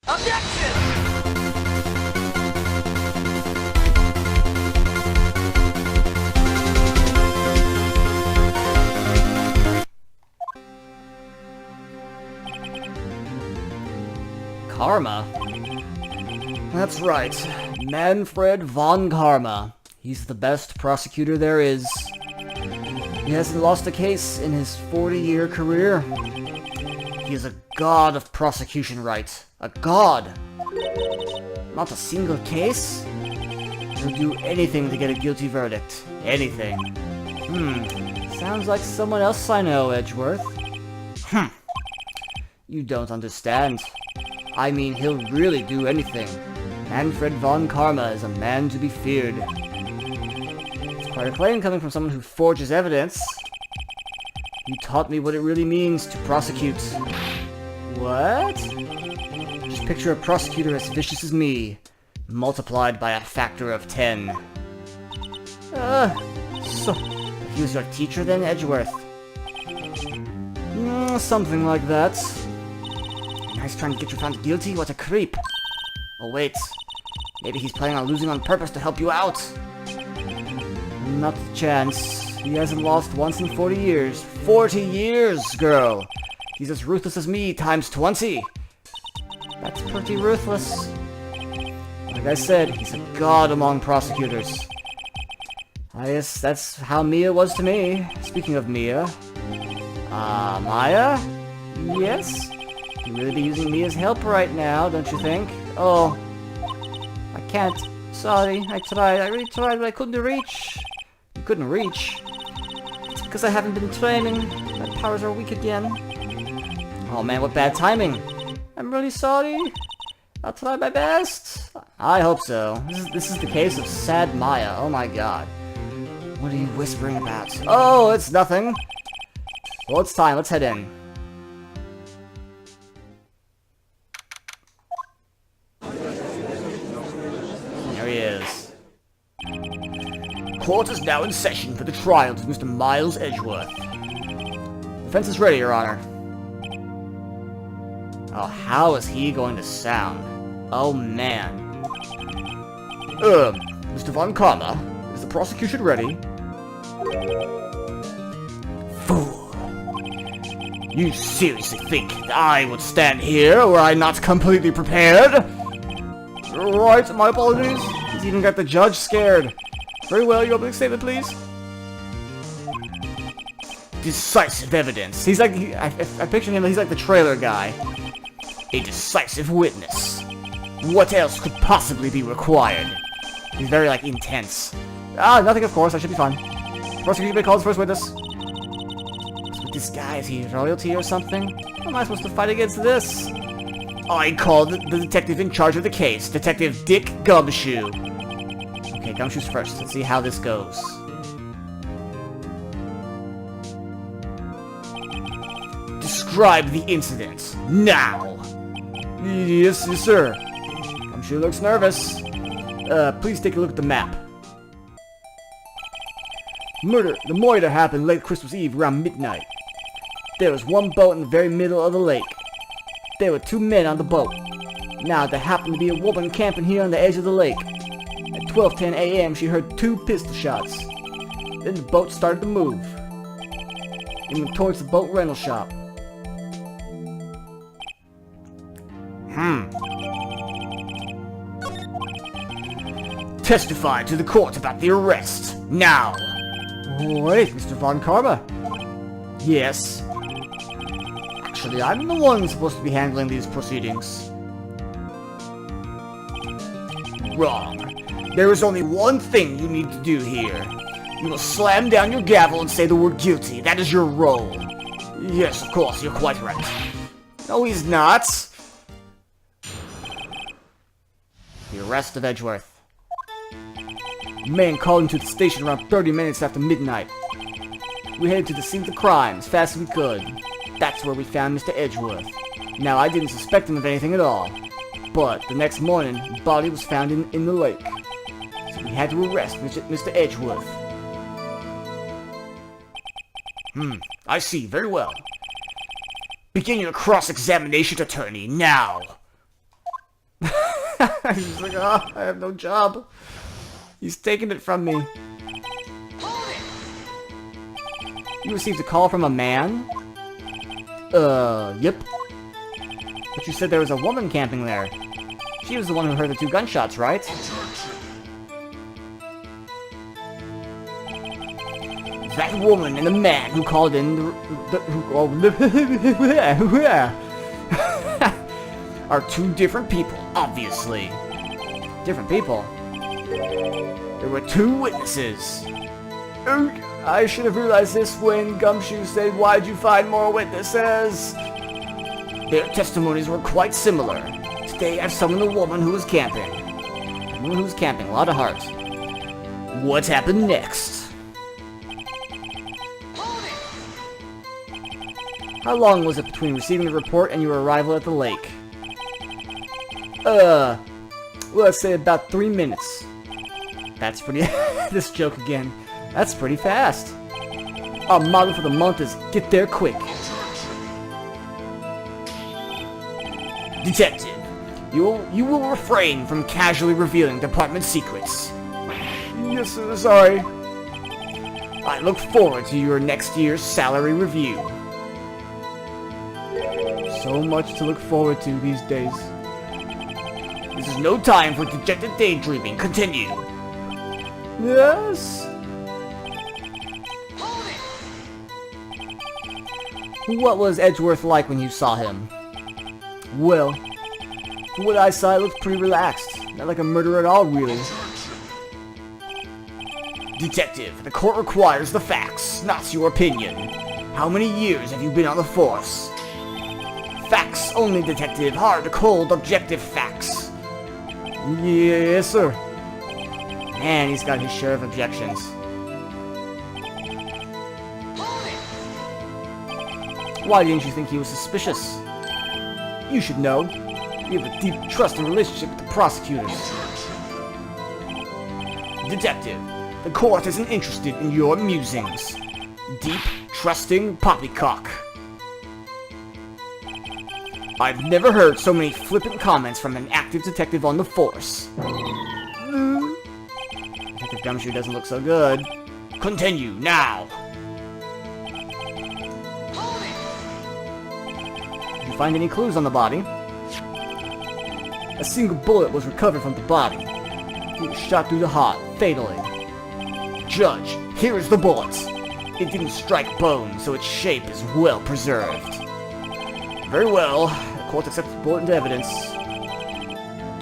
Objection! Karma? That's right. Manfred von Karma. He's the best prosecutor there is. He hasn't lost a case in his 40-year career. He is a god of prosecution, Wright. A god! Not a single case? He'll do anything to get a guilty verdict. Anything. Sounds like someone else I know, Edgeworth. You don't understand. I mean, he'll really do anything. Manfred von Karma is a man to be feared. It's quite a claim coming from someone who forges evidence. He taught me what it really means to prosecute. What? Just picture a prosecutor as vicious as me, multiplied by a factor of 10. So, he was your teacher then, Edgeworth? Something like that. Nice trying to get you found guilty? What a creep. Oh wait, maybe he's planning on losing on purpose to help you out. Not a chance. He hasn't lost once in 40 years. 40 years, girl! He's as ruthless as me, times 20! That's pretty ruthless. Like I said, he's a god among prosecutors. I guess that's how Mia was to me. Speaking of Mia... Maya? Yes? You really be using Mia's help right now, don't you think? Oh. I can't. Sorry, I tried. I really tried, but I couldn't reach. You couldn't reach? It's because I haven't been training. My powers are weak again. Oh man, what bad timing. I'm really sorry. I'll try my best. I hope so. This is the case of sad Maya. Oh my god. What are you whispering about? Oh, it's nothing. Well, it's time. Let's head in. There he is. Court is now in session for the trial of Mr. Miles Edgeworth. Defense is ready, Your Honor. Oh, how is he going to sound? Oh, man. Mr. Von Karma, is the prosecution ready? Fool. You seriously think that I would stand here were I not completely prepared? Right, my apologies. He's even got the judge scared. Very well, your opening statement, please. Decisive evidence. He's like, I picture him, he's like the trailer guy. A decisive witness. What else could possibly be required? He's very, like, intense. Nothing, of course. I should be fine. Prosecution may call his first witness. What's with this guy? Is he royalty or something? How am I supposed to fight against this? I call the detective in charge of the case, Detective Dick Gumshoe. Okay, Gumshoe's first. Let's see how this goes. Describe the incident, now! Yes, sir. Gumshoe looks nervous. Please take a look at the map. The murder happened late Christmas Eve around midnight. There was one boat in the very middle of the lake. There were 2 men on the boat. Now, there happened to be a woman camping here on the edge of the lake. At 12:10 a.m., she heard 2 pistol shots. Then the boat started to move. It went towards the boat rental shop. Testify to the court about the arrest, now! Wait, Mr. Von Karma. Yes. Actually, I'm the one supposed to be handling these proceedings. Wrong. There is only one thing you need to do here. You will slam down your gavel and say the word guilty. That is your role. Yes, of course, you're quite right. No, he's not. The arrest of Edgeworth. A man called into the station around 30 minutes after midnight. We headed to the scene of the crime as fast as we could. That's where we found Mr. Edgeworth. Now, I didn't suspect him of anything at all. But the next morning, the body was found in the lake. So we had to arrest Mr. Edgeworth. I see. Very well. Begin your cross-examination, attorney, now! He's like, oh, I have no job. He's taking it from me. You received a call from a man? Yep. But you said there was a woman camping there. She was the one who heard the 2 gunshots, right? That woman and the man who called in are 2 different people, obviously. Different people? There were 2 witnesses. I should have realized this when Gumshoe said, "Why'd you find more witnesses?" Their testimonies were quite similar. Today I have summoned the woman who was camping. The woman who was camping, Lotta Hart. What happened next? How long was it between receiving the report and your arrival at the lake? Let's say about 3 minutes. That's pretty... This joke again. That's pretty fast. Our motto for the month is, get there quick. Detective, you will refrain from casually revealing department secrets. Yes, sir, sorry. I look forward to your next year's salary review. So much to look forward to these days. This is no time for dejected daydreaming. Continue. Yes? What was Edgeworth like when you saw him? Well, from what I saw, he looked pretty relaxed. Not like a murderer at all, really. Detective, the court requires the facts, not your opinion. How many years have you been on the force? Facts only, detective. Hard, cold, objective facts. Yes, sir. Man, he's got his share of objections. Why didn't you think he was suspicious? You should know. You have a deep trust and relationship with the prosecutors. Detective, the court isn't interested in your musings. Deep, trusting poppycock. I've never heard so many flippant comments from an active detective on the force. Detective Gumshoe doesn't look so good. Continue, now! Did you find any clues on the body? A single bullet was recovered from the body. It was shot through the heart, fatally. Judge, here is the bullet. It didn't strike bone, so its shape is well preserved. Very well. The court accepts the bullet into evidence.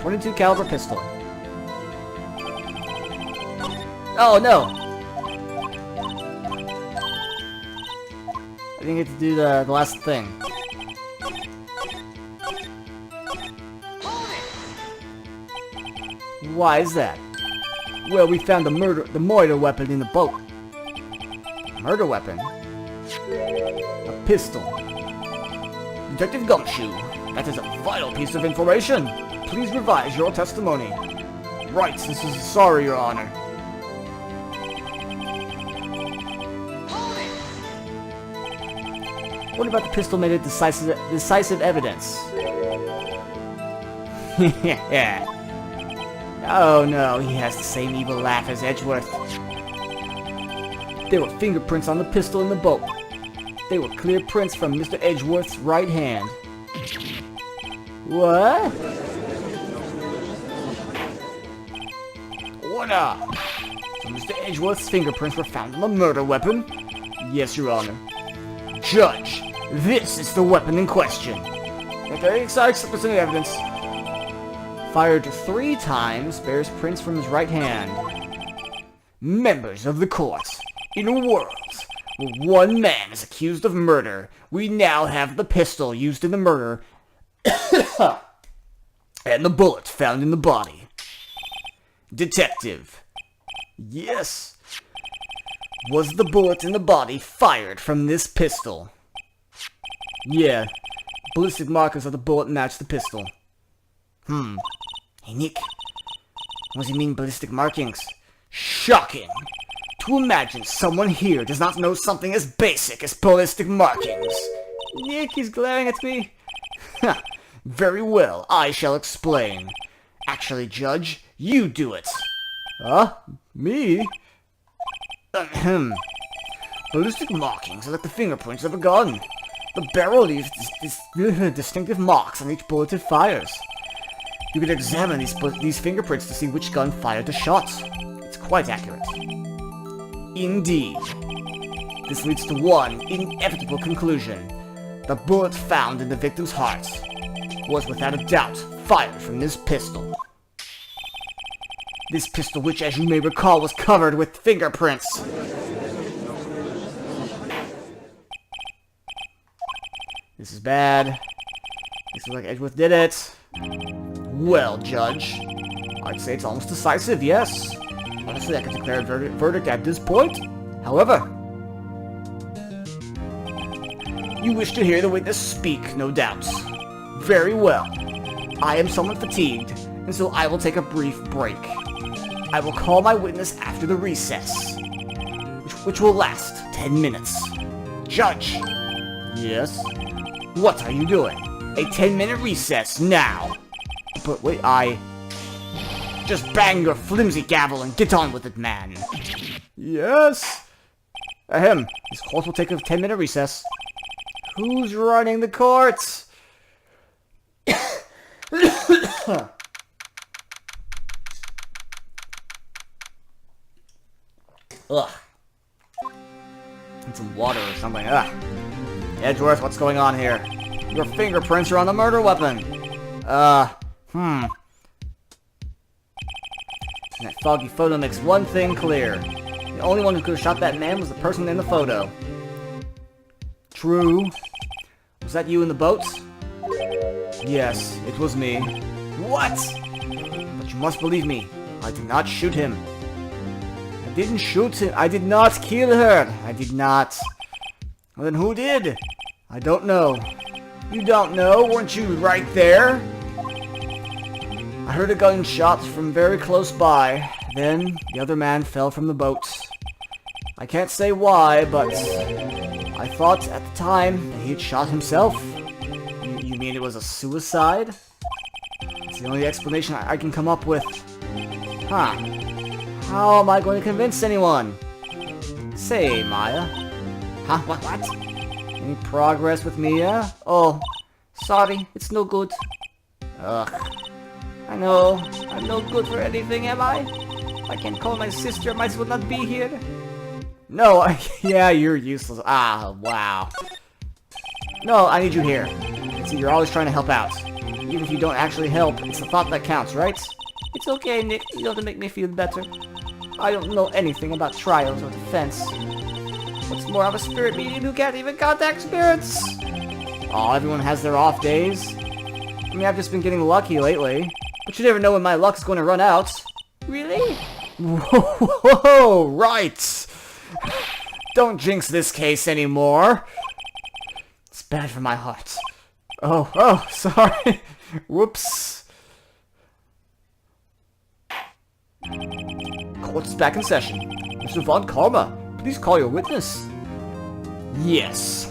22 caliber pistol. Oh no! I didn't get to do the last thing. Why is that? Well, we found the murder weapon in the boat. Murder weapon? A pistol. Detective Gumshoe, that is a vital piece of information. Please revise your testimony. Right, this is sorry, Your Honor. What about the pistol made it decisive evidence? Yeah. Oh no, he has the same evil laugh as Edgeworth. There were fingerprints on the pistol in the boat. They were clear prints from Mr. Edgeworth's right hand. What? What up? So Mr. Edgeworth's fingerprints were found on the murder weapon? Yes, Your Honor. Judge, this is the weapon in question. Okay, so I accept this into evidence. Fired 3 times, bears prints from his right hand. Members of the court, in a world where one man is accused of murder, we now have the pistol used in the murder and the bullet found in the body. Detective. Yes. Was the bullet in the body fired from this pistol? Yeah. Ballistic markers of the bullet match the pistol. Hey, Nick. What does he mean, ballistic markings? Shocking! To imagine someone here does not know something as basic as ballistic markings. Nick, he's glaring at me. Very well, I shall explain. Actually, Judge, you do it. Huh? Me? Ahem. Ballistic markings are like the fingerprints of a gun. The barrel leaves distinctive marks on each bullet it fires. You can examine these fingerprints to see which gun fired the shot. It's quite accurate. Indeed. This leads to one inevitable conclusion. The bullet found in the victim's heart was without a doubt fired from this pistol. This pistol, which as you may recall was covered with fingerprints. This is bad. This looks like Edgeworth did it. Well, Judge, I'd say it's almost decisive, yes. Honestly, I can declare a verdict at this point. However, you wish to hear the witness speak, no doubt. Very well. I am somewhat fatigued, and so I will take a brief break. I will call my witness after the recess, which will last 10 minutes. Judge! Yes? What are you doing? A 10-minute recess, now! But wait, just bang your flimsy gavel and get on with it, man. Yes? Ahem. This court will take a 10-minute recess. Who's running the court? Ugh. Need some water or something. Ugh. Edgeworth, what's going on here? Your fingerprints are on the murder weapon. That foggy photo makes one thing clear. The only one who could have shot that man was the person in the photo. True. Was that you in the boat? Yes, it was me. What? But you must believe me. I did not shoot him. I didn't shoot him. I did not kill her. I did not. Well, then who did? I don't know. You don't know? Weren't you right there? I heard a gunshot from very close by. Then the other man fell from the boat. I can't say why, but I thought at the time that he had shot himself. You mean it was a suicide? It's the only explanation I can come up with. Huh. How am I going to convince anyone? Say, Maya. Huh? What? Any progress with Mia? Oh, sorry, it's no good. Ugh. I know, I'm no good for anything, am I? I can't call my sister, might as well not be here. No, yeah, you're useless. Ah, wow. No, I need you here. See, you're always trying to help out. Even if you don't actually help, it's the thought that counts, right? It's okay, Nick. You don't have to make me feel better. I don't know anything about trials or defense. What's more, I'm a spirit medium who can't even contact spirits! Aw, everyone has their off days. I mean, I've just been getting lucky lately. But you never know when my luck's going to run out. Really? Whoa, right! Don't jinx this case anymore. It's bad for my heart. Oh, sorry. Whoops. Court's back in session. Mr. Von Karma, please call your witness. Yes.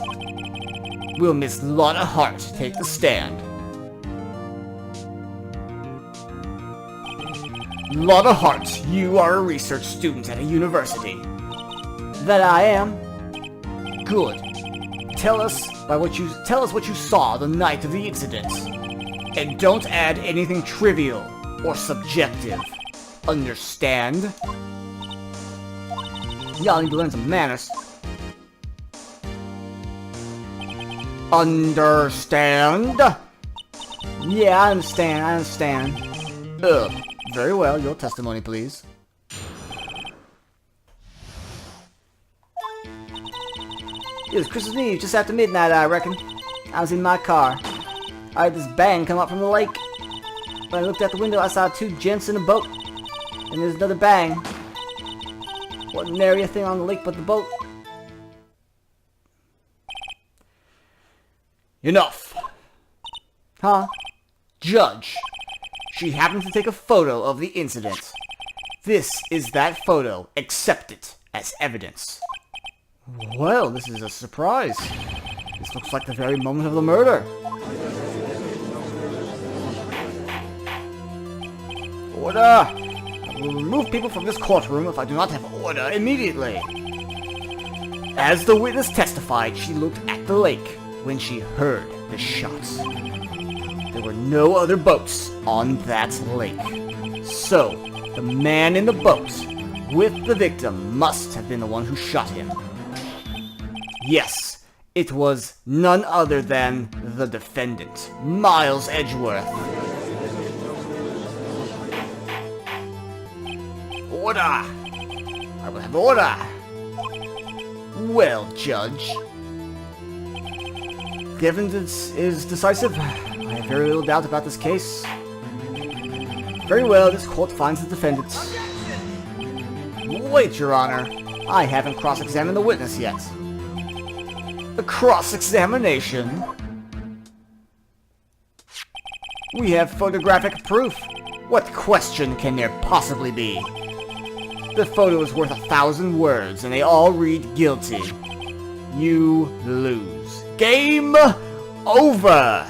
Will Miss Lotta Hart take the stand? Lotta Hart, you are a research student at a university. That I am. Good. Tell us what you saw the night of the incident. And don't add anything trivial or subjective. Understand? Y'all need to learn some manners. Understand? Yeah, I understand. Very well, your testimony, please. It was Christmas Eve, just after midnight, I reckon. I was in my car. I heard this bang come up from the lake. When I looked out the window, I saw two gents in a boat. And there's another bang. Wasn't nary a thing on the lake but the boat. Enough. Huh? Judge. She happened to take a photo of the incident. This is that photo. Accept it as evidence. Well, this is a surprise. This looks like the very moment of the murder. Order! I will remove people from this courtroom if I do not have order immediately. As the witness testified, she looked at the lake when she heard the shots. There were no other boats on that lake. So, the man in the boat with the victim must have been the one who shot him. Yes, it was none other than the defendant, Miles Edgeworth. Order! I will have order! Well, Judge. The evidence is decisive. I have very little doubt about this case. Very well, this court finds the defendant. Wait, Your Honor. I haven't cross-examined the witness yet. A cross-examination? We have photographic proof. What question can there possibly be? The photo is worth 1,000 words, and they all read guilty. You lose. Game over!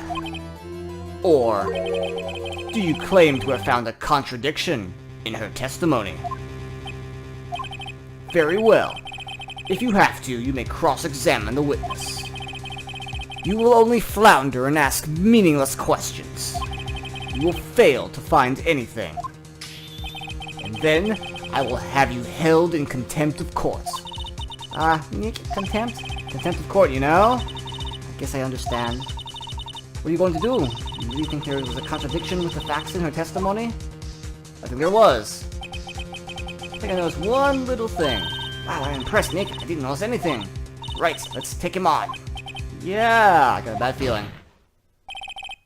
Or, do you claim to have found a contradiction in her testimony? Very well. If you have to, you may cross-examine the witness. You will only flounder and ask meaningless questions. You will fail to find anything. And then, I will have you held in contempt of court. Contempt? Contempt of court, you know? I guess I understand. What are you going to do? You really think there was a contradiction with the facts in her testimony? I think there was. I think I noticed one little thing. Wow, I'm impressed, Nick. I didn't notice anything. Right, let's take him on. Yeah, I got a bad feeling.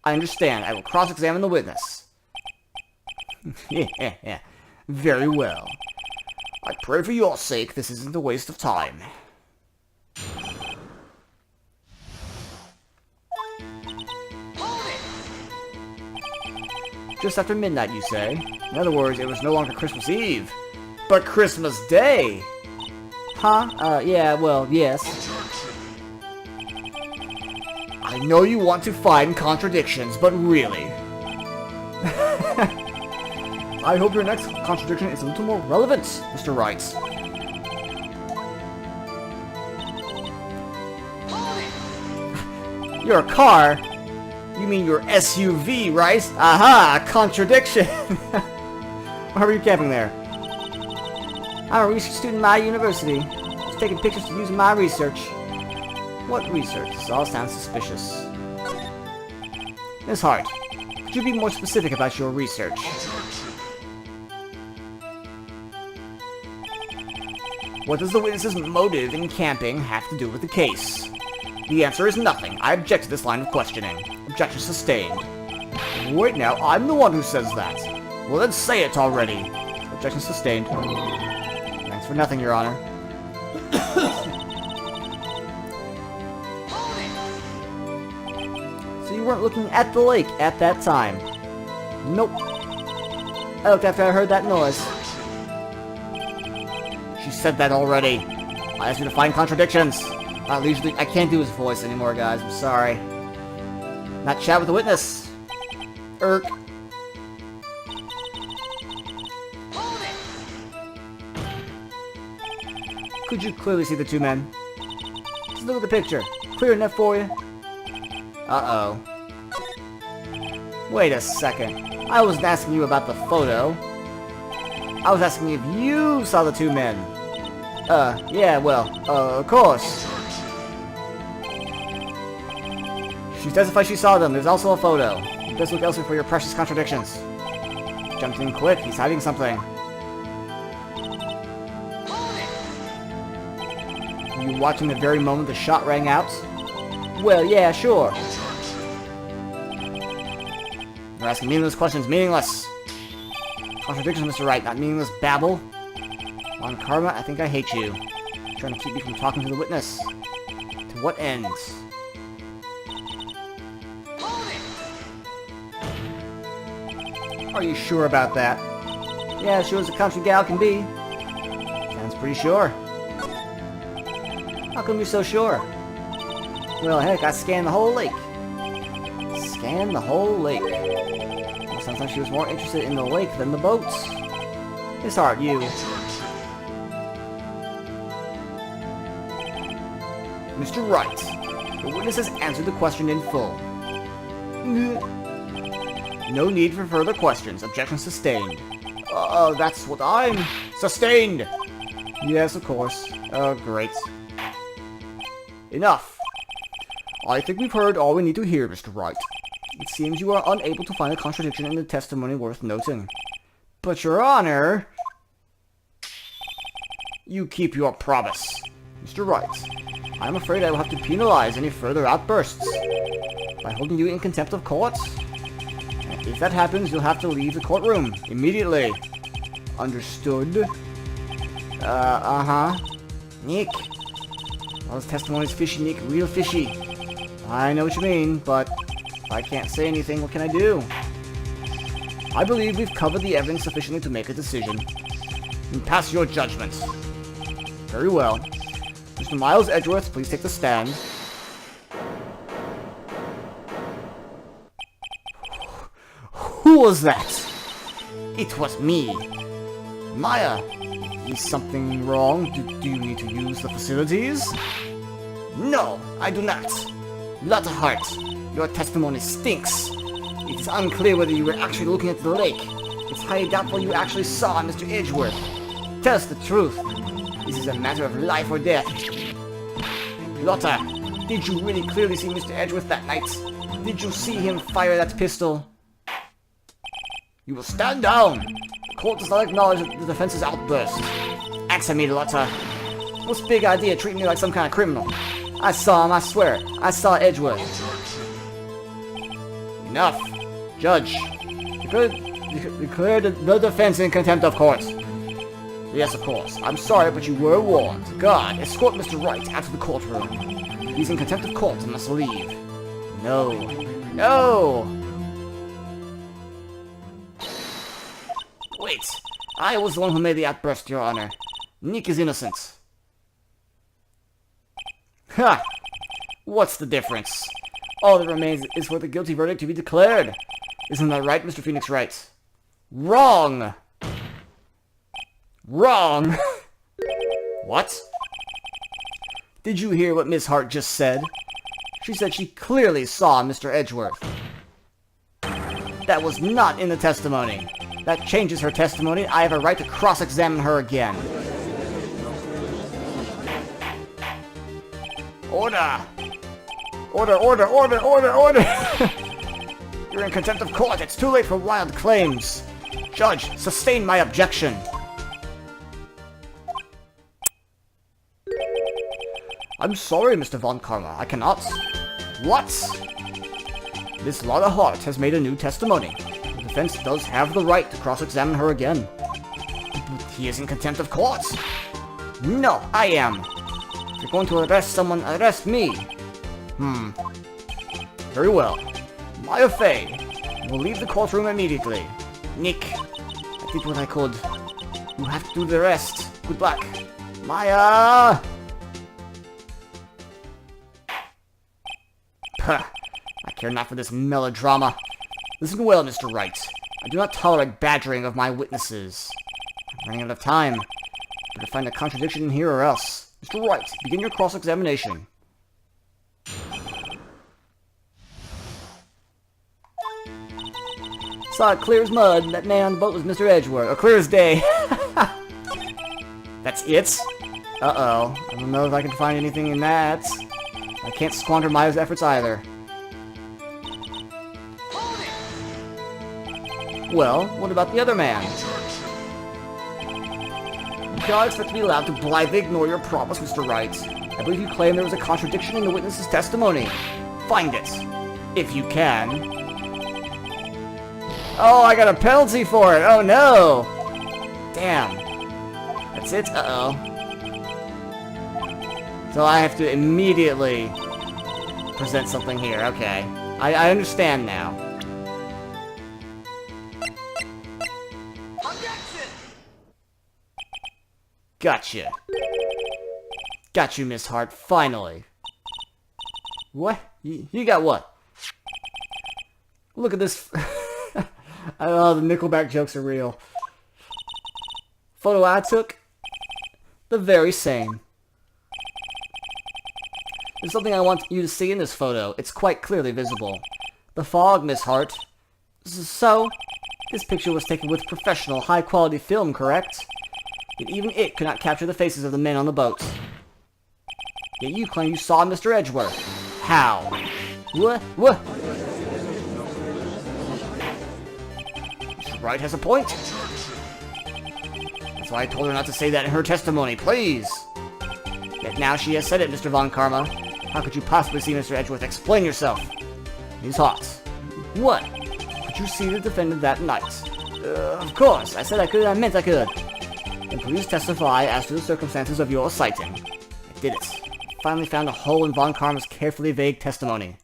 I understand. I will cross-examine the witness. Yeah. Very well. I pray for your sake this isn't a waste of time. Just after midnight, you say? In other words, it was no longer Christmas Eve, but Christmas Day! Huh? Yeah, well, yes. I know you want to find contradictions, but really... I hope your next contradiction is a little more relevant, Mr. Wright. Your car? You mean your SUV, right? Aha! Contradiction! Why were you camping there? I'm a research student at my university. Just taking pictures to use in my research. What research? This all sounds suspicious. Miss Hart, could you be more specific about your research? What does the witness's motive in camping have to do with the case? The answer is nothing. I object to this line of questioning. Objection sustained. Wait now, I'm the one who says that. Well then say it already. Objection sustained. Thanks for nothing, Your Honor. So you weren't looking at the lake at that time? Nope. I looked after I heard that noise. She said that already. I asked you to find contradictions. I can't do his voice anymore, guys. I'm sorry. Not chat with the witness. Irk. Could you clearly see the two men? Just look at the picture. Clear enough for you? Uh-oh. Wait a second. I wasn't asking you about the photo. I was asking if you saw the two men. Yeah, well, of course. She testified she saw them. There's also a photo. You best look elsewhere for your precious contradictions. Jumped in quick. He's hiding something. Were you watching the very moment the shot rang out? Well, yeah, sure. You're asking meaningless questions. Meaningless. Contradictions, Mr. Wright, not meaningless babble. On karma, I think I hate you. You're trying to keep me from talking to the witness. To what end? Are you sure about that? Yeah, sure as a country gal can be. Sounds pretty sure. How come you're so sure? Well, heck, I scanned the whole lake. Scanned the whole lake. Must Sounds like she was more interested in the lake than the boats. Miss Hart, you. Mr. Wright, the witness has answered the question in full. No need for further questions. Objection sustained. That's what I'm... Sustained! Yes, of course. Oh, great. Enough. I think we've heard all we need to hear, Mr. Wright. It seems you are unable to find a contradiction in the testimony worth noting. But, Your Honor... You keep your promise. Mr. Wright, I'm afraid I will have to penalize any further outbursts by holding you in contempt of court. If that happens, you'll have to leave the courtroom immediately. Understood? Nick. Well, his testimony's fishy, Nick. Real fishy. I know what you mean, but if I can't say anything, what can I do? I believe we've covered the evidence sufficiently to make a decision. And pass your judgment. Very well. Mr. Miles Edgeworth, please take the stand. Who was that? It was me. Maya, is something wrong? Do you need to use the facilities? No, I do not. Lotta Hart, your testimony stinks. It is unclear whether you were actually looking at the lake. It's highly doubtful you actually saw Mr. Edgeworth. Tell us the truth. This is a matter of life or death. Lotta, did you really clearly see Mr. Edgeworth that night? Did you see him fire that pistol? You will stand down! The court does not acknowledge the defense's outburst. Answer me, Lotta. What's the big idea treating me like some kind of criminal? I saw him, I swear. I saw Edgeworth. Enough. Judge. Declare the defense in contempt of court. Yes, of course. I'm sorry, but you were warned. God, escort Mr. Wright out of the courtroom. He's in contempt of court and must leave. No. No! Wait. I was the one who made the outburst, Your Honor. Nick is innocent. Ha! What's the difference? All that remains is for the guilty verdict to be declared. Isn't that right, Mr. Phoenix Wright? Wrong! Wrong! What? Did you hear what Miss Hart just said? She said she clearly saw Mr. Edgeworth. That was not in the testimony. That changes her testimony. I have a right to cross-examine her again. Order! Order, order, order, order, order! You're in contempt of court. It's too late for wild claims. Judge, sustain my objection. I'm sorry, Mr. Von Karma. I cannot. What? Miss Lotta Hart has made a new testimony. The defense does have the right to cross-examine her again. But he is in contempt of court. No, I am. If you're going to arrest someone, arrest me. Very well. Maya Fey, you will leave the courtroom immediately. Nick, I did what I could. You have to do the rest. Good luck. Maya! Puh. I care not for this melodrama. Listen well, Mr. Wright. I do not tolerate badgering of my witnesses. I'm running out of time. Better find a contradiction in here or else. Mr. Wright, begin your cross-examination. Saw it clear as mud. That man on the boat was Mr. Edgeworth. Or clear as day. That's it? Uh-oh. I don't know if I can find anything in that. I can't squander Maya's efforts either. Well, what about the other man? You cannot expect to be allowed to blithely ignore your promise, Mr. Wright. I believe you claim there was a contradiction in the witness's testimony. Find it, if you can. Oh, I got a penalty for it! Oh no! Damn. That's it? Uh-oh. So I have to immediately present something here. Okay. I understand now. Gotcha. Got you, Miss Hart, finally. What? You got what? Look at this. I don't know, the Nickelback jokes are real. Photo I took? The very same. There's something I want you to see in this photo. It's quite clearly visible. The fog, Miss Hart. So, this picture was taken with professional, high-quality film, correct? Yet even it could not capture the faces of the men on the boat. Yet you claim you saw Mr. Edgeworth. How? What? Mr. Wright has a point. That's why I told her not to say that in her testimony, please. Yet now she has said it, Mr. Von Karma. How could you possibly see Mr. Edgeworth? Explain yourself. He's hot. What? Could you see the defendant that night? Of course. I said I could, I meant I could. And please testify as to the circumstances of your sighting. I did it. Finally found a hole in Von Karma's carefully vague testimony.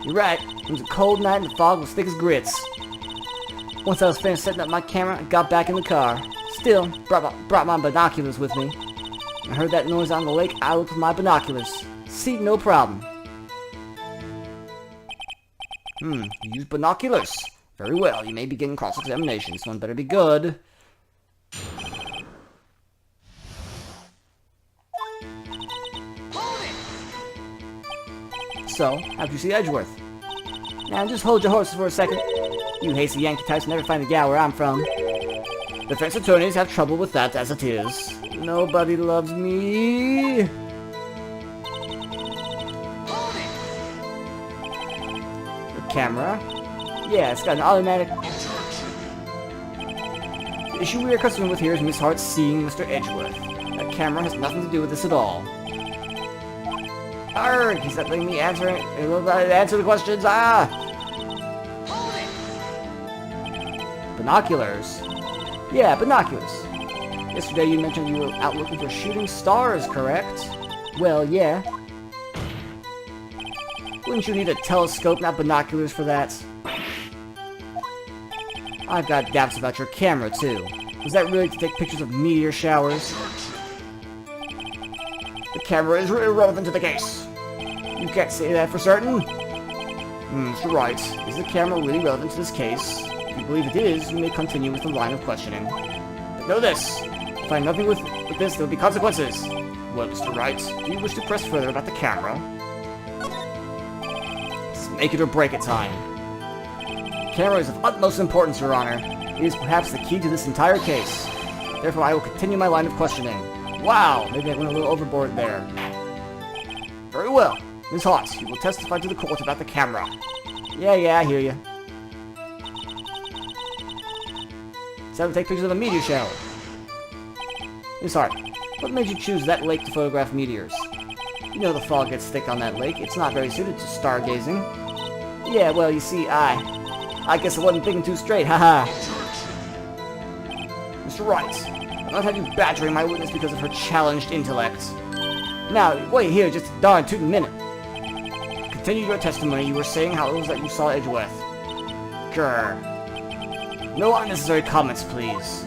You're right. It was a cold night and the fog was thick as grits. Once I was finished setting up my camera, I got back in the car. Still, brought my binoculars with me. When I heard that noise on the lake, I looked with my binoculars. See, no problem. You use binoculars. Very well, you may begin cross-examination. This one better be good. So, how'd you see Edgeworth? Now, just hold your horses for a second. You hasty Yankee types never find a gal where I'm from. Defense attorneys have trouble with that as it is. Nobody loves me. The camera? Yeah, it's got an automatic... The issue we are concerned with here is Miss Hart seeing Mr. Edgeworth. That camera has nothing to do with this at all. Arrgh! He's not letting me answer the questions. Binoculars? Yeah, binoculars. Yesterday you mentioned you were out looking for shooting stars, correct? Well, yeah. Wouldn't you need a telescope, not binoculars, for that? I've got doubts about your camera, too. Was that really to take pictures of meteor showers? The camera is irrelevant to the case. You can't say that for certain? Mr. Wright, is the camera really relevant to this case? If you believe it is, you may continue with the line of questioning. But know this, if I find nothing with this, there will be consequences. Well, Mr. Wright, do you wish to press further about the camera? It's make it or break it time. The camera is of utmost importance, Your Honor. It is perhaps the key to this entire case. Therefore, I will continue my line of questioning. Wow, maybe I went a little overboard there. Very well. Ms. Hart, you will testify to the court about the camera. Yeah, I hear you. So to take pictures of a meteor shower. Ms. Hart, what made you choose that lake to photograph meteors? You know the fog gets thick on that lake. It's not very suited to stargazing. Yeah, well, you see, I guess I wasn't thinking too straight, haha. Mr. Wright, I'll not have you badgering my witness because of her challenged intellect. Now, wait here just a darn tootin' minute. Continue your testimony. You were saying how it was that you saw Edgeworth. Grr. No unnecessary comments, please.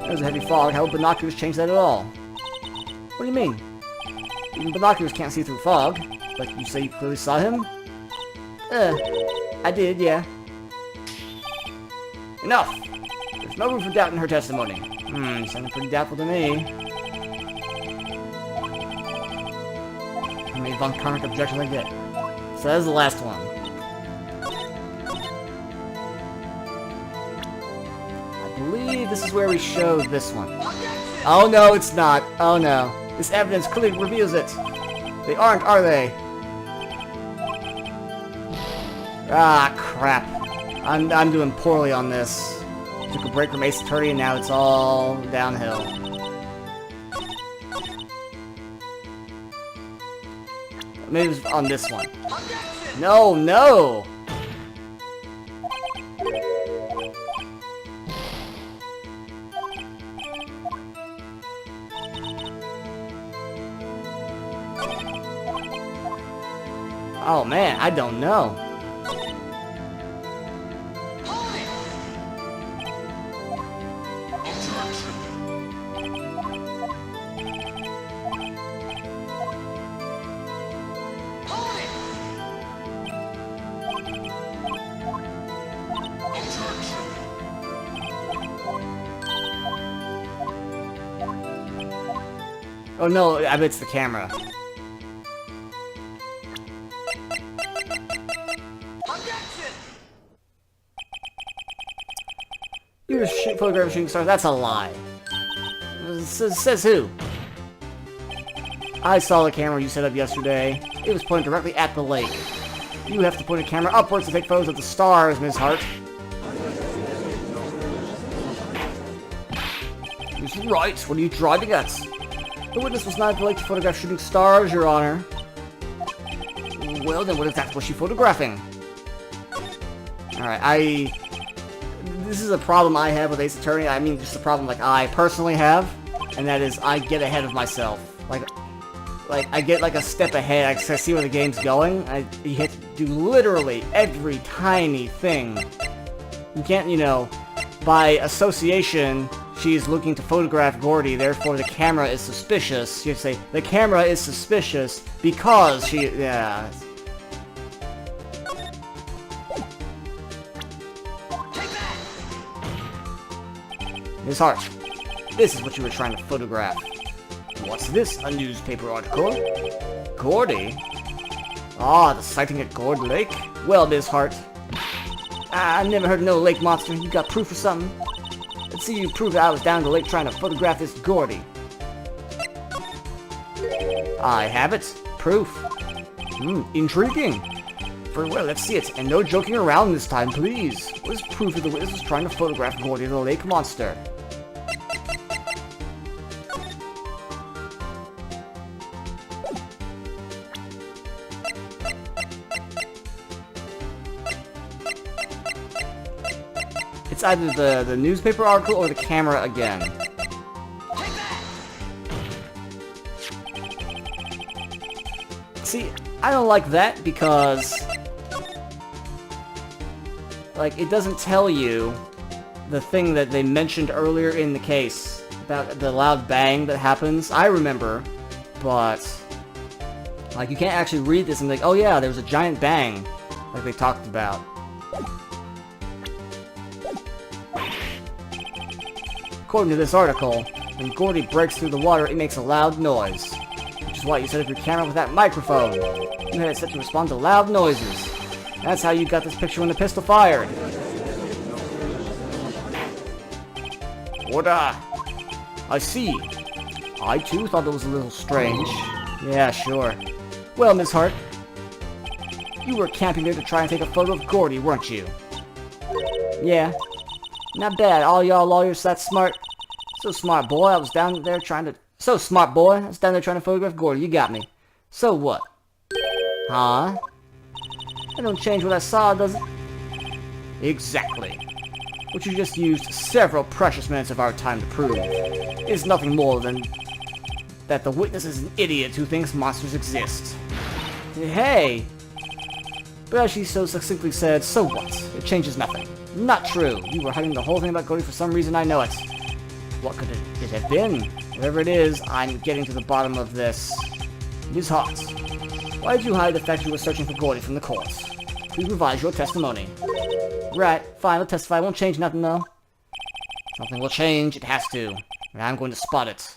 There's a heavy fog. How would binoculars change that at all? What do you mean? Even binoculars can't see through fog. But you say you clearly saw him? I did, yeah. Enough! There's no room for doubt in her testimony. Sounded pretty doubtful to me. How many Von Karma objections I get? So that is the last one. I believe this is where we show this one. Oh no, it's not. Oh no. This evidence clearly reveals it. They aren't, are they? Ah, crap. I'm doing poorly on this. Took a break from Ace Attorney and now it's all downhill. Maybe it's on this one. No! Oh man, I don't know. Oh no, I bet it's the camera. Objection! You were photographing shooting stars? That's a lie. Says who? I saw the camera you set up yesterday. It was pointed directly at the lake. You have to point a camera upwards to take photos of the stars, Ms. Hart. Ms. Wright, what are you driving at? The witness was not at the lake to photograph shooting stars, Your Honor. Well, then what exactly was she photographing? Alright, this is a problem I have with Ace Attorney. I mean, just a problem like I personally have. And that is, I get ahead of myself. Like I get like a step ahead. I see where the game's going. You have to do literally every tiny thing. You can't, you know, by association, she's looking to photograph Gordy, therefore the camera is suspicious. You have to say, the camera is suspicious because she, yeah. Take that! Ms. Hart, this is what you were trying to photograph. What's this? A newspaper article? Gordy? Ah, the sighting at Gord Lake? Well, Ms. Hart, I never heard of no lake monster. You got proof or something? Let's see you prove that I was down the lake trying to photograph this Gordy. I have it. Proof. Intriguing. Very well, let's see it. And no joking around this time, please. What is proof that the witness was trying to photograph Gordy the lake monster? It's either the newspaper article or the camera again. Take that! See, I don't like that because, like, it doesn't tell you the thing that they mentioned earlier in the case about the loud bang that happens. I remember, but, like, you can't actually read this and be like, oh yeah, there was a giant bang, like they talked about. According to this article, when Gordy breaks through the water, it makes a loud noise. Which is why you set up your camera with that microphone. You had it set to respond to loud noises. That's how you got this picture when the pistol fired. Lotta! I see. I too thought it was a little strange. Yeah, sure. Well, Miss Hart, you were camping there to try and take a photo of Gordy, weren't you? Yeah. Not bad, all y'all lawyers that smart. So smart, boy, I was down there trying to... So smart, boy, I was down there trying to photograph Gordy, you got me. So what? Huh? That don't change what I saw, does it? Exactly. What you just used several precious minutes of our time to prove is nothing more than that the witness is an idiot who thinks monsters exist. Hey! But as she so succinctly said, so what? It changes nothing. Not true. You were hiding the whole thing about Gordy for some reason, I know it. What could it have been? Whatever it is, I'm getting to the bottom of this. Ms. Hart, why did you hide the fact you were searching for Gordy from the court? Please revise your testimony. Right, fine, I'll testify. It won't change nothing, though. Something will change, it has to. And I'm going to spot it.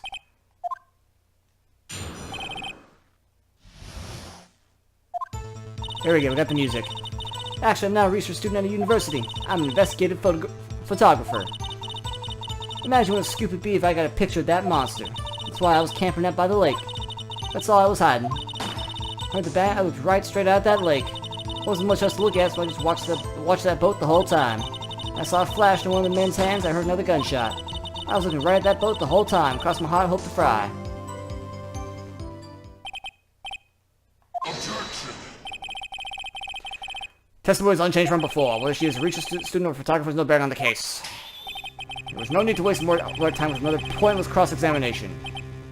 Here we go, we got the music. Actually, I'm now a research student at a university. I'm an investigative photographer. Imagine what a scoop it'd be if I got a picture of that monster. That's why I was camping out by the lake. That's all I was hiding. Heard the bang, I looked right straight out at that lake. Wasn't much else to look at, so I just watched that boat the whole time. I saw a flash in one of the men's hands, I heard another gunshot. I was looking right at that boat the whole time. Cross my heart, hope to fry. Objection! Testimony is unchanged from before. Whether she is a research student or photographer is no bearing on the case. There was no need to waste more time with another pointless cross-examination.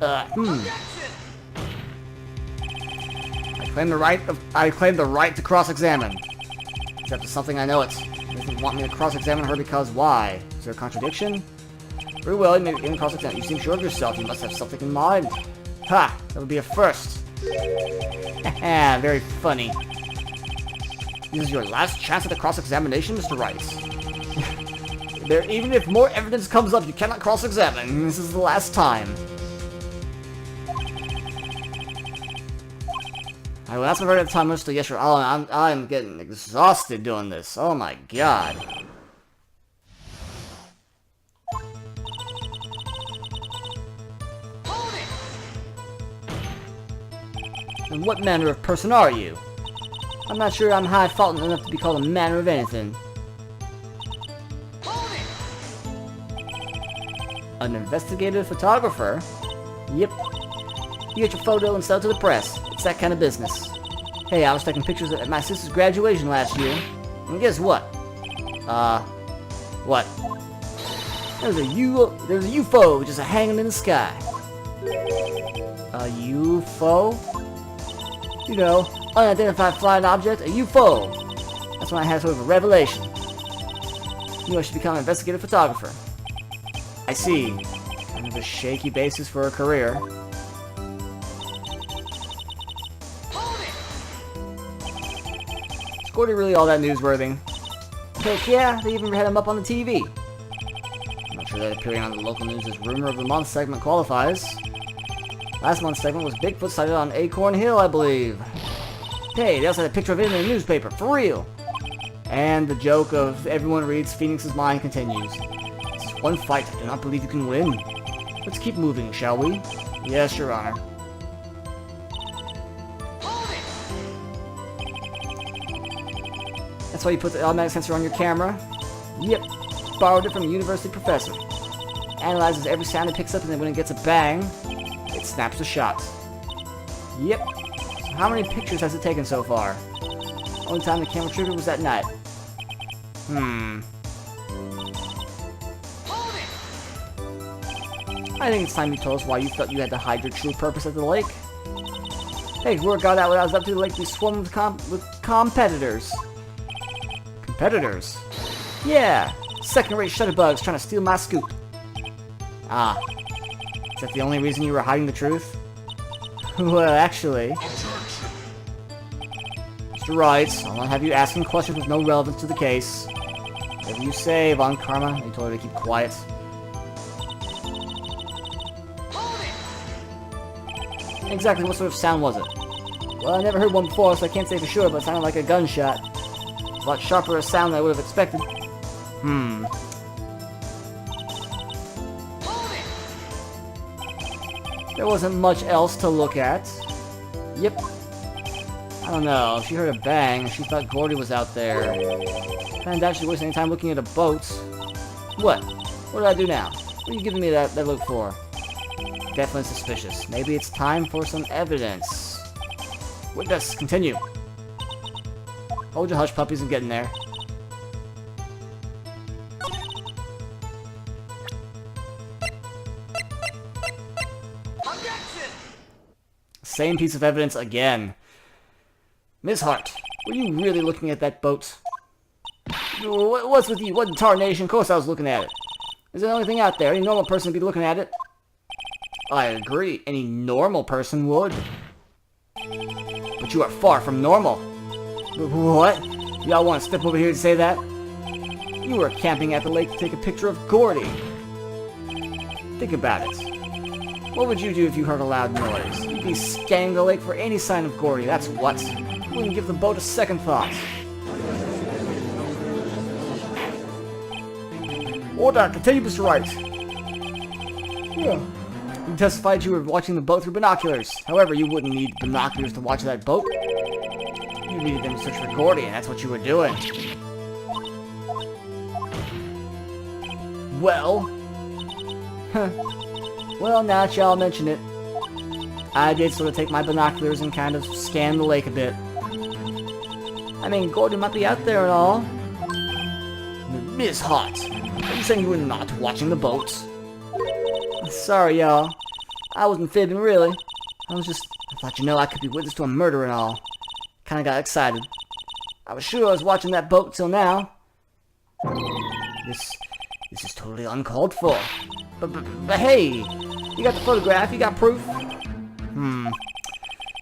Objection! I claim the right to cross-examine. Except it's something I know it. You doesn't want me to cross-examine her because why? Is there a contradiction? Very well, you may begin cross-examine. You seem sure of yourself. You must have something in mind. Ha! That would be a first. Haha, very funny. This is your last chance at the cross-examination, Mr. Wright. Even if more evidence comes up, you cannot cross-examine. This is the last time. well, that's my very time much to yesterday. Oh, I'm getting exhausted doing this. Oh my god. Hold it! And what manner of person are you? I'm not sure I'm high-faultin' enough to be called a manner of anything. Hold it! An investigative photographer? Yep. You get your photo and sell it to the press. It's that kind of business. Hey, I was taking pictures at my sister's graduation last year. And guess what? What? There's a UFO just hanging in the sky. A UFO? You know, unidentified flying object, a UFO. That's when I had sort of a revelation. Knew I should become an investigative photographer. I see. Kind of a shaky basis for a career. Hold it! Is Gordy really all that newsworthy? Heck yeah, they even had him up on the TV. I'm not sure that appearing on the local news as Rumor of the Month segment qualifies. Last month's segment was Bigfoot sighted on Acorn Hill, I believe. Hey, they also had a picture of it in the newspaper, for real! And the joke of everyone reads Phoenix's mind continues. This is one fight I do not believe you can win. Let's keep moving, shall we? Yes, Your Honor. Hold it! That's why you put the automatic sensor on your camera? Yep. Borrowed it from a university professor. Analyzes every sound it picks up, and then when it gets a bang, it snaps the shot. Yep. So how many pictures has it taken so far? Only time the camera triggered was that night. Hold it! I think it's time you told us why you thought you had to hide your true purpose at the lake. Hey, word got out what I was up to. The lake be swarming with competitors. Competitors? Yeah. Second-rate shutterbugs trying to steal my scoop. Ah. Is that the only reason you were hiding the truth? Well, actually... Mr. Wright, I'll not have you asking questions with no relevance to the case. Whatever you say, Von Karma, you told her to keep quiet. Hold it! Exactly what sort of sound was it? Well, I never heard one before, so I can't say for sure, but it sounded like a gunshot. It's a lot sharper a sound than I would have expected. Hold it! There wasn't much else to look at. Yep. I don't know, she heard a bang, she thought Gordy was out there. Kinda doubt she wasted any time looking at a boat. What? What did I do now? What are you giving me that look for? Definitely suspicious. Maybe it's time for some evidence. Witness, continue. Hold your hush puppies and get in there. Objection! Same piece of evidence again. Miss Hart, were you really looking at that boat? What's with you? What in tarnation? Of course I was looking at it. Is it the only thing out there? Any normal person would be looking at it? I agree. Any normal person would. But you are far from normal. What? Y'all want to step over here to say that? You were camping at the lake to take a picture of Gordy. Think about it. What would you do if you heard a loud noise? You'd be scanning the lake for any sign of Gordy, that's what. You wouldn't give the boat a second thought. Order, continue, Mr. Wright. Yeah. You testified you were watching the boat through binoculars. However, you wouldn't need binoculars to watch that boat. You needed them to search for Gordy, and that's what you were doing. Well... Well, now that y'all mention it, I did sort of take my binoculars and kind of scan the lake a bit. I mean, Gordy might be out there and all. Miss Hart, are you saying you were not watching the boat? Sorry, y'all. I wasn't fibbing, really. I thought, you know, I could be witness to a murder and all. Kinda got excited. I was sure I was watching that boat till now. This is totally uncalled for. But hey, you got the photograph, you got proof?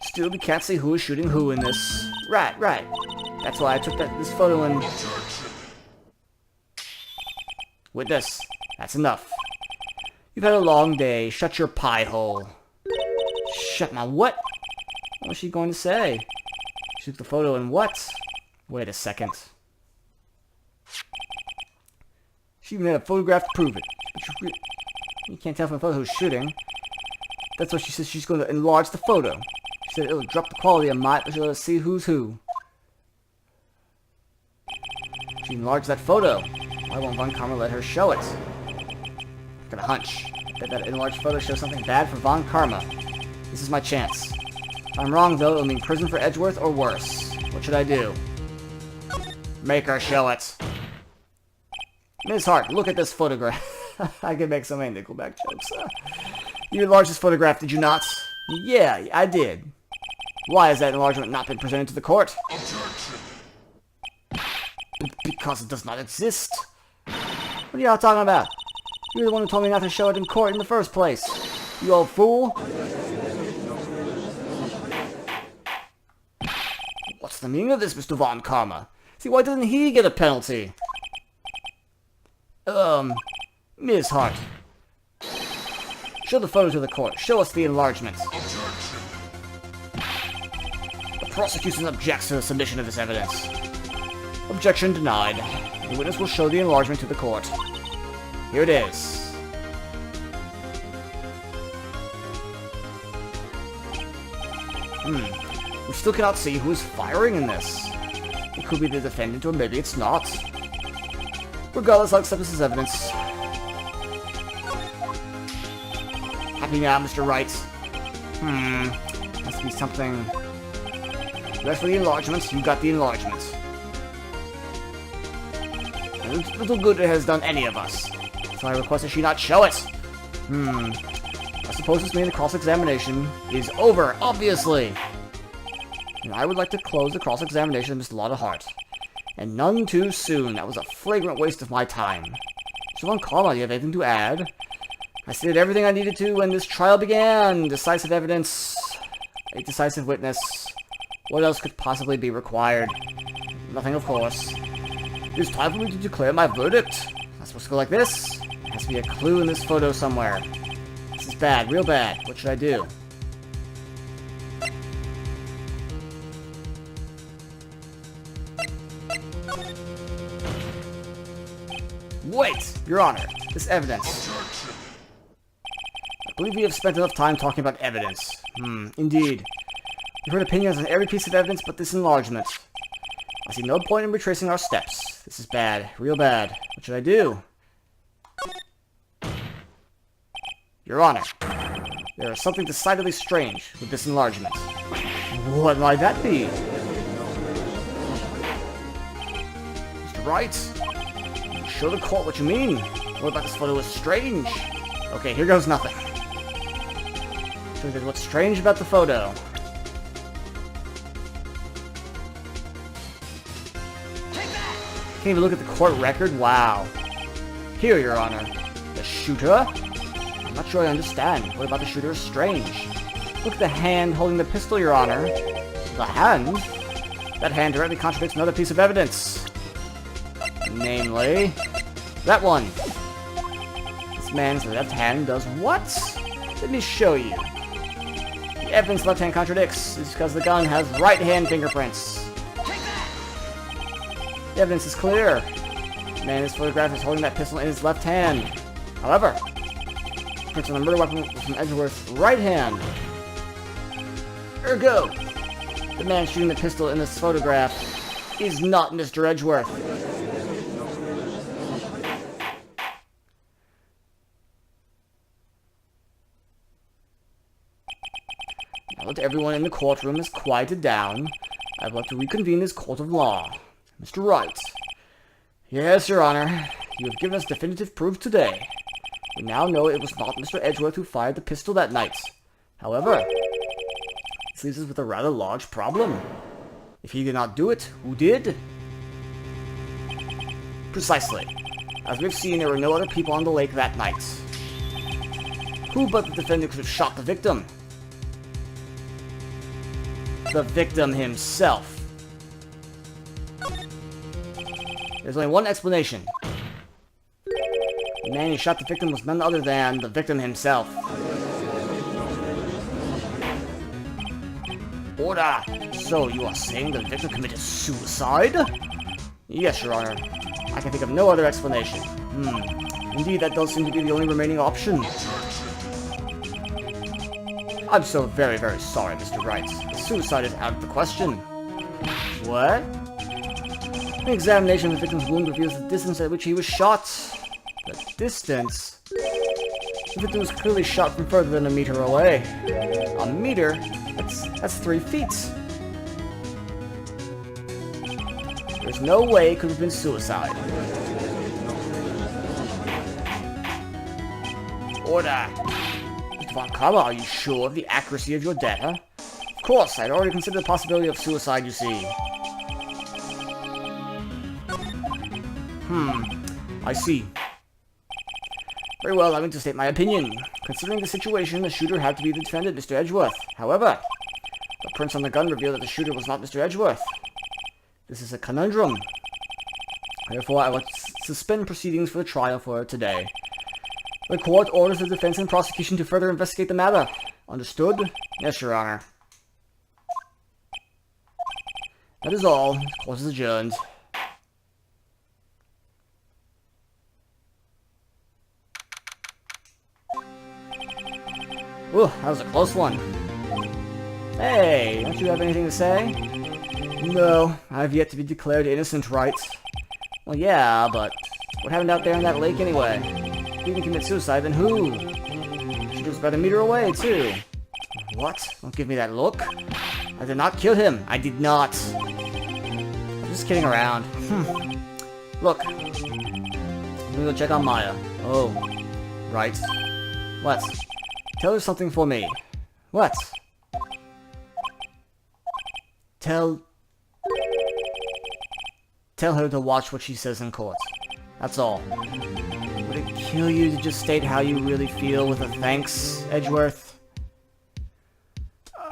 Still, we can't say who is shooting who in this. Right. That's why I took this photo and... Witness, that's enough. You've had a long day. Shut your pie hole. Shut my what? What was she going to say? She took the photo and what? Wait a second. She even had a photograph to prove it. But you can't tell from the photo who's shooting. That's why she says she's going to enlarge the photo. She said it'll drop the quality a mite, but she'll let us see who's who. She enlarged that photo. Why won't Von Karma let her show it? I've got a hunch. I bet that enlarged photo shows something bad for Von Karma. This is my chance. If I'm wrong, though, it'll mean prison for Edgeworth or worse. What should I do? Make her show it. Ms. Hart, look at this photograph. I can make so many Nickelback jokes. You enlarged this photograph, did you not? Yeah, I did. Why has that enlargement not been presented to the court? Because it does not exist. What are y'all talking about? You're the one who told me not to show it in court in the first place. You old fool. What's the meaning of this, Mr. Von Karma? See, why didn't he get a penalty? Ms. Hart. Show the photo to the court. Show us the enlargement. The prosecution objects to the submission of this evidence. Objection denied. The witness will show the enlargement to the court. Here it is. We still cannot see who is firing in this. It could be the defendant, or maybe it's not. Regardless, I'll accept this as evidence. Happy now, Mr. Wright. Has to be something. As for the enlargement, you got the enlargement. And little good it has done any of us. So I request that she not show it. I suppose this means the cross-examination is over, obviously. And I would like to close the cross-examination of Miss Lotta Hart. And none too soon. That was a flagrant waste of my time. So Von Karma, do you have anything to add? I stated everything I needed to when this trial began. Decisive evidence. A decisive witness. What else could possibly be required? Nothing, of course. It's time for me to declare my verdict. It's not supposed to go like this. There has to be a clue in this photo somewhere. This is bad, real bad. What should I do? Wait! Your Honor, this evidence. I believe we have spent enough time talking about evidence. Indeed. We've heard opinions on every piece of evidence but this enlargement. I see no point in retracing our steps. This is bad. Real bad. What should I do? Your Honor, there is something decidedly strange with this enlargement. What might that be? Mr. Wright? Show the court what you mean. What about this photo is strange? Okay, here goes nothing. Show you what's strange about the photo. Can't even look at the court record? Wow. Here, Your Honor. The shooter? I'm not sure I understand. What about the shooter is strange? Look at the hand holding the pistol, Your Honor. The hand? That hand directly contradicts another piece of evidence. Namely, that one. This man's left hand does what? Let me show you. The evidence left hand contradicts is because the gun has right hand fingerprints. The evidence is clear. The man in this photograph is holding that pistol in his left hand. However, prints on the murder weapon was from Edgeworth's right hand. Ergo, the man shooting the pistol in this photograph is not Mr. Edgeworth. Now that everyone in the courtroom has quieted down, I'd like to reconvene this court of law. Mr. Wright. Yes, Your Honor. You have given us definitive proof today. We now know it was not Mr. Edgeworth who fired the pistol that night. However, this leaves us with a rather large problem. If he did not do it, who did? Precisely. As we've seen, there were no other people on the lake that night. Who but the defendant could have shot the victim? The victim himself. There's only one explanation. The man who shot the victim was none other than the victim himself. Order! So, you are saying the victim committed suicide? Yes, Your Honor. I can think of no other explanation. Indeed, that does seem to be the only remaining option. I'm so very, very sorry, Mr. Wright. Suicide is out of the question. What? An examination of the victim's wound reveals the distance at which he was shot. The distance? The victim was clearly shot from further than a meter away. A meter? That's 3 feet. There's no way it could have been suicide. Order! Mr. Von Karma, are you sure of the accuracy of your data? Of course, I'd already considered the possibility of suicide, you see. I see. Very well, I'm going to state my opinion. Considering the situation, the shooter had to be the defendant, Mr. Edgeworth. However, the prints on the gun reveal that the shooter was not Mr. Edgeworth. This is a conundrum. Therefore, I will suspend proceedings for the trial for today. The court orders the defense and prosecution to further investigate the matter. Understood? Yes, Your Honor. That is all. Court is adjourned. Ooh, that was a close one. Hey, don't you have anything to say? No, I've yet to be declared innocent, Wright. Well, yeah, but what happened out there in that lake anyway? If you didn't commit suicide, then who? She was about a meter away, too. What? Don't give me that look. I did not kill him. I did not. I'm just kidding around. Look. Let me go check on Maya. Oh. Right. What? Tell her something for me. What? Tell her to watch what she says in court. That's all. Would it kill you to just state how you really feel with a thanks, Edgeworth?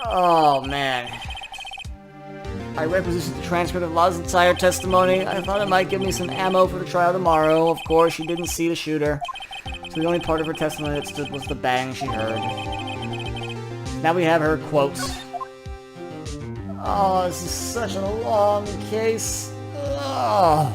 Oh, man. I requisitioned the transcript of Lotta's entire testimony. I thought it might give me some ammo for the trial tomorrow. Of course, she didn't see the shooter. So the only part of her testimony that stood was the bang she heard. Now we have her quotes. Oh, this is such a long case. Ugh.